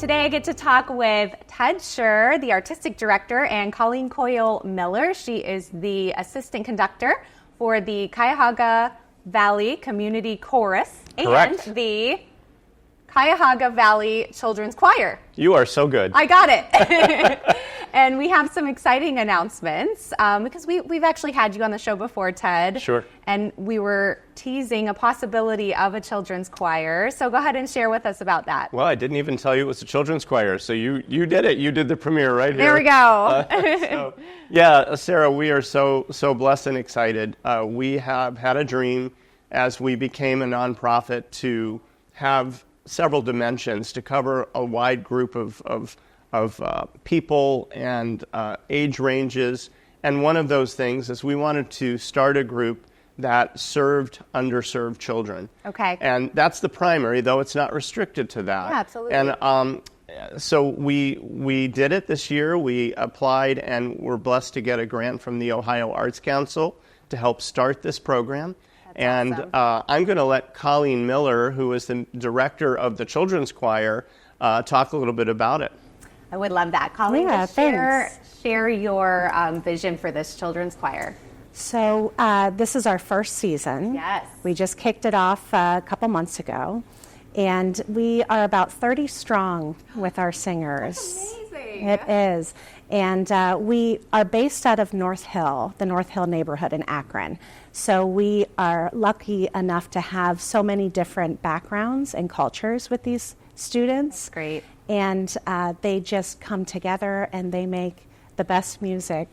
today I get to talk with Ted Shure, the artistic director, and Colleen Coyle-Miller. She is the assistant conductor for the Cuyahoga Valley Community Chorus. Correct. And the Cuyahoga Valley Children's Choir. You are so good. I got it. And we have some exciting announcements because we've actually had you on the show before, Ted. Sure. And we were teasing a possibility of a children's choir. So go ahead and share with us about that. Well, I didn't even tell you it was a children's choir, so you did it. You did the premiere right here. There we go. Sarah, we are so blessed and excited. We have had a dream as we became a nonprofit to have several dimensions to cover a wide group of people and age ranges. And one of those things is we wanted to start a group that served underserved children. Okay. And that's the primary, though it's not restricted to that. Yeah, absolutely. And so we did it this year. We applied and were blessed to get a grant from the Ohio Arts Council to help start this program. And awesome. I'm going to let Colleen Miller, who is the director of the children's choir, talk a little bit about it. I would love that. Colleen, share your vision for this children's choir. So this is our first season. Yes. We just kicked it off a couple months ago. And we are about 30 strong with our singers. That's amazing. It is. And we are based out of North Hill, the North Hill neighborhood in Akron. So we are lucky enough to have so many different backgrounds and cultures with these students. That's great. And they just come together and they make the best music.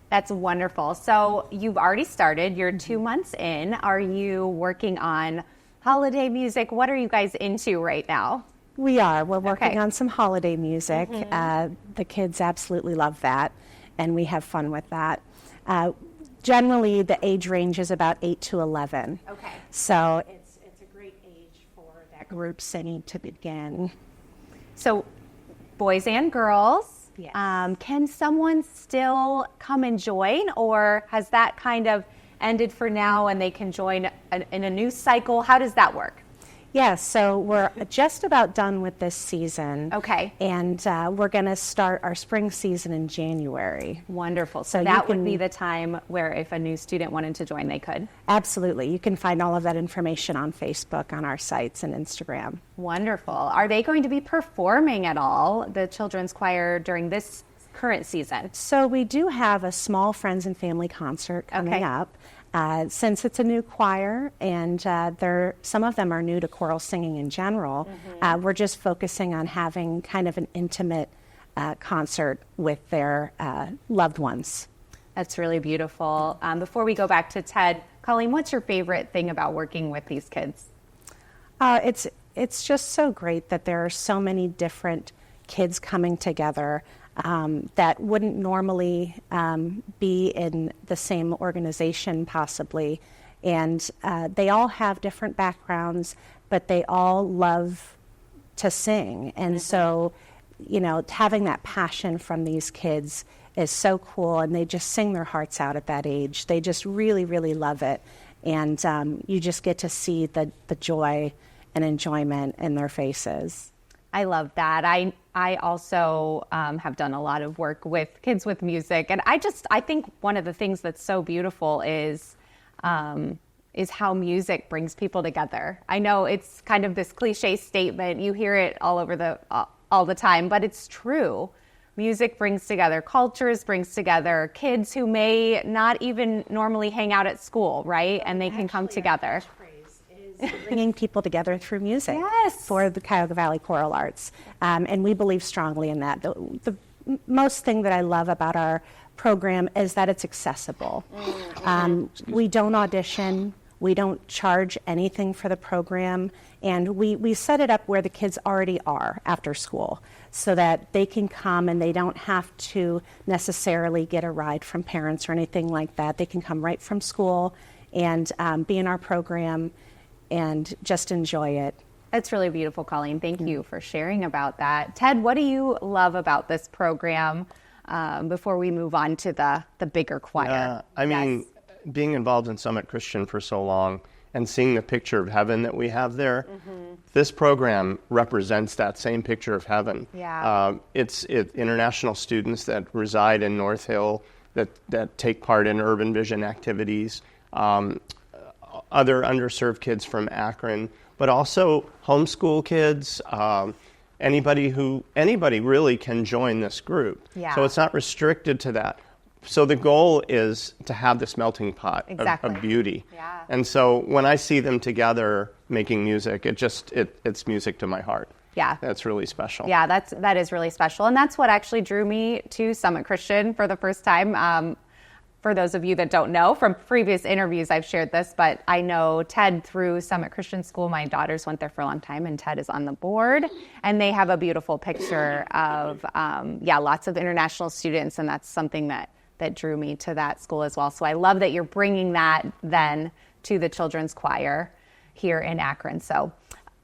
That's wonderful. So you've already started. You're 2 months in. Are you working on holiday music? What are you guys into right now? We are. We're working on some holiday music. The kids absolutely love that, and we have fun with that. Generally, the age range is about 8 to 11. Okay. So it's a great age for that group singing to begin. So boys and girls. Yes. Can someone still come and join, or has that kind of ended for now and they can join in a new cycle? How does that work? Yes, so we're just about done with this season. Okay. And we're going to start our spring season in January. Wonderful. So So that you would can- be the time where if a new student wanted to join, they could. Absolutely. You can find all of that information on Facebook, on our sites, and Instagram. Wonderful. Are they going to be performing at all, the children's choir, during this current season? So we do have a small friends and family concert coming Okay. up. Since it's a new choir and some of them are new to choral singing in general, we're just focusing on having kind of an intimate concert with their loved ones. That's really beautiful. Before we go back to Ted, Colleen, what's your favorite thing about working with these kids? It's just so great that there are so many different kids coming together that wouldn't normally be in the same organization possibly. And they all have different backgrounds, but they all love to sing. And so, having that passion from these kids is so cool, and they just sing their hearts out at that age. They just really, really love it. And you just get to see the joy and enjoyment in their faces. I love that. I also have done a lot of work with kids with music, and I think one of the things that's so beautiful is how music brings people together. I know it's kind of this cliche statement, you hear it all the time, but it's true. Music brings together cultures, brings together kids who may not even normally hang out at school, right? And they can come together. Bringing people together through music. Yes. For the Cuyahoga Valley Choral Arts. And we believe strongly in that. The most thing that I love about our program is that it's accessible. We don't audition. We don't charge anything for the program. And we set it up where the kids already are after school so that they can come and they don't have to necessarily get a ride from parents or anything like that. They can come right from school and be in our program and just enjoy it. That's really beautiful, Colleen. Thank you for sharing about that. Ted, what do you love about this program before we move on to the bigger choir? Being involved in Summit Christian for so long and seeing the picture of heaven that we have there, this program represents that same picture of heaven. Yeah. It's international students that reside in North Hill that take part in Urban Vision activities, other underserved kids from Akron, but also homeschool kids. Anybody really can join this group. Yeah. So it's not restricted to that. So the goal is to have this melting pot Exactly. of beauty. Yeah. And so when I see them together making music, it's music to my heart. Yeah. That's really special. Yeah, that is really special. And that's what actually drew me to Summit Christian for the first time. For those of you that don't know, from previous interviews I've shared this, but I know Ted through Summit Christian School. My daughters went there for a long time, and Ted is on the board. And they have a beautiful picture of, lots of international students, and that's something that drew me to that school as well. So I love that you're bringing that then to the children's choir here in Akron. So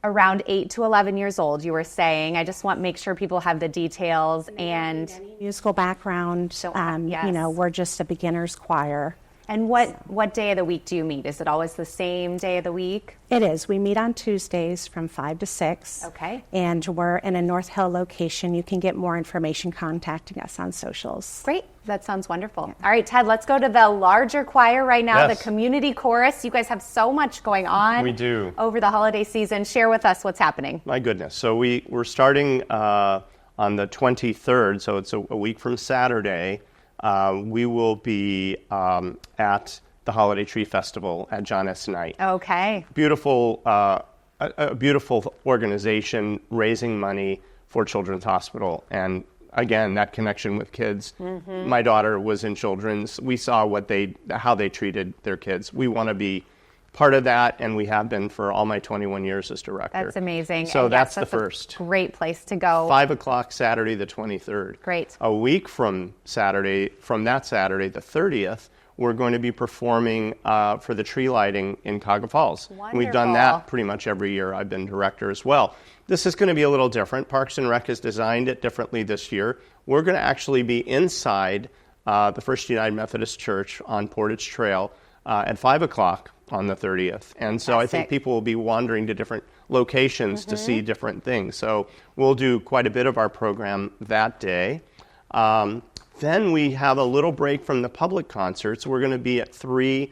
around 8 to 11 years old, you were saying. I just want to make sure people have the details and musical background. Yes. We're just a beginner's choir. And what day of the week do you meet? Is it always the same day of the week? It is. We meet on Tuesdays from 5 to 6. Okay. And we're in a North Hill location. You can get more information contacting us on socials. Great. That sounds wonderful. All right, Ted, let's go to the larger choir right now, Yes. the community chorus. You guys have so much going on. We do. Over the holiday season. Share with us what's happening. My goodness. So we're starting on the 23rd, so it's a week from Saturday. We will be at the Holiday Tree Festival at John S. Knight. Okay. Beautiful, a beautiful organization raising money for Children's Hospital. And again, that connection with kids. Mm-hmm. My daughter was in Children's. We saw how they treated their kids. We want to be part of that, and we have been for all my 21 years as director. That's amazing. So And that's yes, the first. Great place to go. 5 o'clock Saturday the 23rd. Great. A week from that Saturday the 30th, we're going to be performing for the tree lighting in Cuyahoga Falls. Wonderful. We've done that pretty much every year I've been director as well. This is going to be a little different. Parks and Rec has designed it differently this year. We're going to actually be inside the First United Methodist Church on Portage Trail at 5 o'clock on the 30th. And so I think people will be wandering to different locations to see different things. So we'll do quite a bit of our program that day. Then we have a little break from the public concerts. We're going to be at 3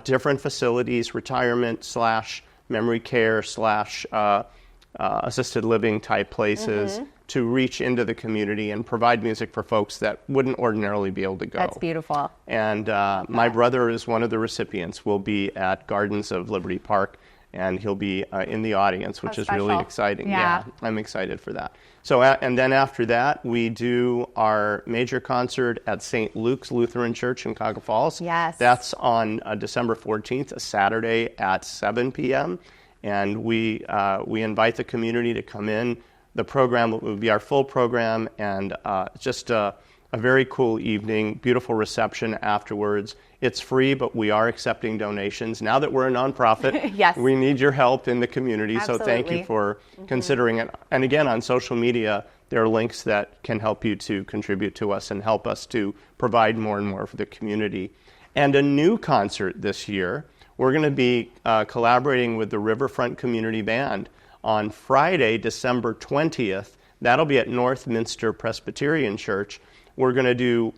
different facilities, retirement / memory care / assisted living type places to reach into the community and provide music for folks that wouldn't ordinarily be able to go. That's beautiful. And my brother is one of the recipients. We'll be at Gardens of Liberty Park, and he'll be in the audience, which is really exciting. Yeah. I'm excited for that. So, and then after that, we do our major concert at St. Luke's Lutheran Church in Cuyahoga Falls. Yes. That's on December 14th, a Saturday at 7 p.m., and we invite the community to come in. The program will be our full program, and just a very cool evening, beautiful reception afterwards. It's free, but we are accepting donations. Now that we're a nonprofit, Yes. we need your help in the community, Absolutely. so thank you for considering it. And again, on social media, there are links that can help you to contribute to us and help us to provide more and more for the community. And a new concert this year, we're going to be collaborating with the Riverfront Community Band on Friday, December 20th. That'll be at Northminster Presbyterian Church. We're going to do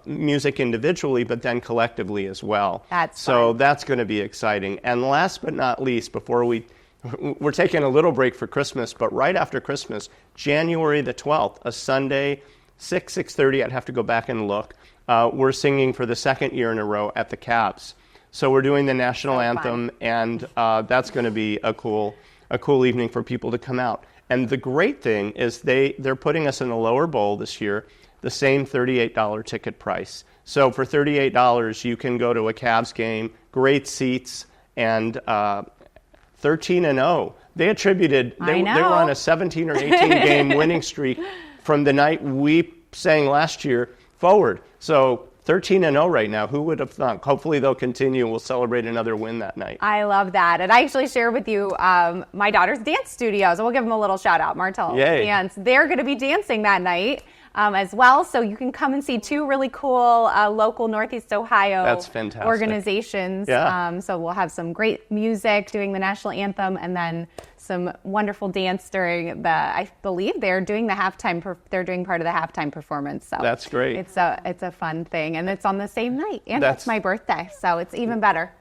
music individually, but then collectively as well. That's so fun. That's going to be exciting. And last but not least, before we're taking a little break for Christmas, but right after Christmas, January the 12th, a Sunday, 6:30, I'd have to go back and look. We're singing for the second year in a row at the Cabs. So we're doing the national anthem, and that's going to be a cool evening for people to come out. And the great thing is they're putting us in the lower bowl this year, the same $38 ticket price. So for $38, you can go to a Cavs game, great seats, and 13-0. They were on a 17 or 18 game winning streak from the night we sang last year forward. So 13-0 right now. Who would have thought? Hopefully they'll continue. We'll celebrate another win that night. I love that. And I actually share with you my daughter's dance studios. We'll give them a little shout out, Martel Yay. Dance. They're going to be dancing that night. as well. So you can come and see two really cool local Northeast Ohio That's fantastic. organizations. Yeah. So we'll have some great music doing the national anthem, and then some wonderful dance during I believe they're doing the halftime. They're doing part of the halftime performance. So that's great. It's a fun thing, and it's on the same night, and it's my birthday, so it's even better.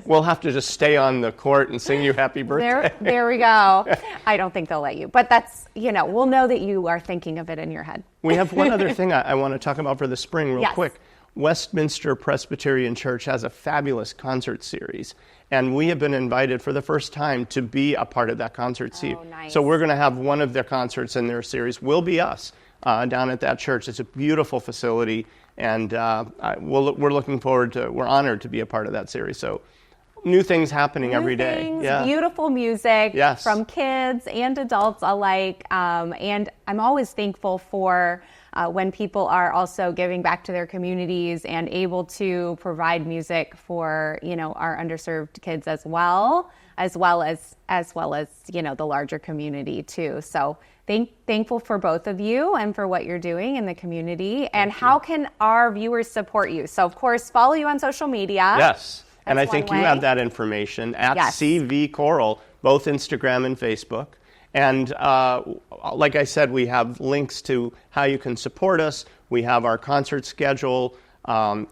We'll have to just stay on the court and sing you happy birthday. There we go. I don't think they'll let you, but that's, we'll know that you are thinking of it in your head. We have one other thing I want to talk about for the spring real Yes. quick. Westminster Presbyterian Church has a fabulous concert series, and we have been invited for the first time to be a part of that concert series. Oh, nice. So we're going to have one of their concerts in their series will be us down at that church. It's a beautiful facility, and we're looking forward to, we're honored to be a part of that series. So new things happening every day. Yeah. Beautiful music Yes. from kids and adults alike. And I'm always thankful for when people are also giving back to their communities and able to provide music for, our underserved kids as well as the larger community too. So thankful for both of you and for what you're doing in the community. And how can our viewers support you? So of course, follow you on social media. Yes. And I That's think one you way. have that information at Yes. CV Coral, both Instagram and Facebook. And like I said, we have links to how you can support us. We have our concert schedule.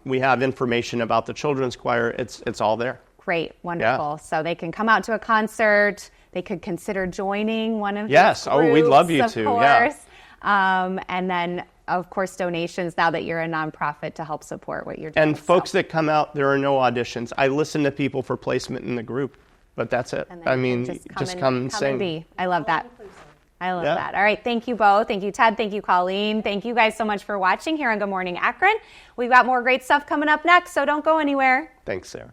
We have information about the children's choir. It's all there. Great. Wonderful. Yeah. So they can come out to a concert. They could consider joining one of Yes. these Oh, we'd love you groups, to. of Yeah. course. And then, of course, donations now that you're a nonprofit to help support what you're doing. And folks that come out, there are no auditions. I listen to people for placement in the group, but that's it. And then I you mean, can just come and sing. be. I love that. I love Yeah. that. All right. Thank you both. Thank you, Ted. Thank you, Colleen. Thank you guys so much for watching here on Good Morning Akron. We've got more great stuff coming up next, so don't go anywhere. Thanks, Sarah.